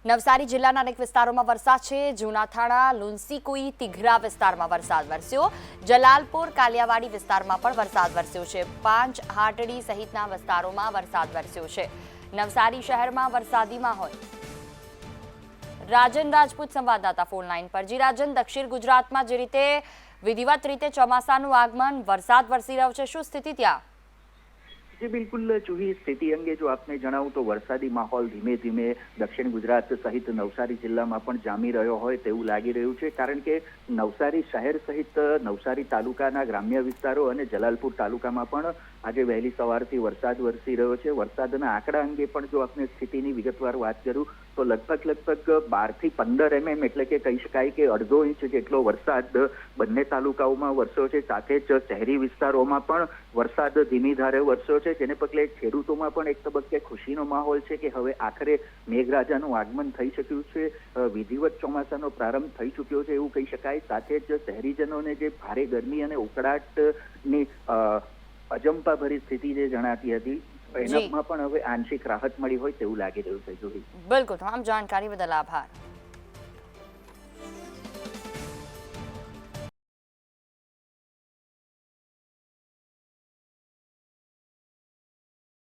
નવસારી જિલ્લાના અનેક વિસ્તારોમાં વરસાદ છે। જૂનાથાણા, લુન્સીકુઈ, તિઘરા વિસ્તારમાં વરસાદ વરસ્યો। જલાલપુર, કાલિયાવાડી વિસ્તારમાં પણ વરસાદ વરસ્યો છે। પાંચ, હાટડી સહિતના વિસ્તારોમાં વરસાદ વરસ્યો છે। નવસારી શહેરમાં વરસાદી માહોલ। રાજન રાજપૂત સંવાદદાતા ફોન લાઈન પર। જી રાજન, દક્ષિણ ગુજરાતમાં જે રીતે વિધિવત રીતે ચોમાસાનું આગમન, વરસાદ વરસી રહ્યો છે, શું સ્થિતિ ત્યાં? जी बिल्कुल जूही, स्थिति अंगे जो आपने जણાવું તો વરસાદી માહોલ ધીમે ધીમે દક્ષિણ ગુજરાત સહિત નવસારી જિલ્લામાં પણ જામી રહ્યો હોય તેવું લાગી રહ્યું છે, કારણ કે નવસારી શહેર સહિત નવસારી તાલુકાના ગ્રામ્ય વિસ્તારો અને જલાલપુર તાલુકામાં પણ આજે વહેલી સવારથી વરસાદ વરસી રહ્યો છે। વરસાદના આંકડા અંગે પણ જો આપણે સ્થિતિની વિગતવાર વાત કરું તો લગભગ 12 થી 15 mm એટલે કે કહી શકાય કે અડધો ઇંચ જેટલો વરસાદ બંને તાલુકાઓમાં વરસ્યો છે। સાથે જ શહેરી વિસ્તારોમાં પણ વરસાદ ધીમી ધારે વરસ્યો છે, જેને પગલે ખેડૂતોમાં પણ એક તબક્કે ખુશીનો માહોલ છે કે હવે આખરે મેઘરાજાનું આગમન થઈ શક્યું છે, વિધિવત ચોમાસાનો પ્રારંભ થઈ ચૂક્યો છે એવું કહી શકાય। સાથે જ શહેરીજનોને જે ભારે ગરમી અને ઉકળાટની અજંપાભરી સ્થિતિ જે જણાતી હતી એનામાં પણ હવે આંશિક રાહત મળી હોય તેવું લાગી રહ્યું છે। જોઈ બિલકુલ, તમામ જાણકારી બદલ આભાર।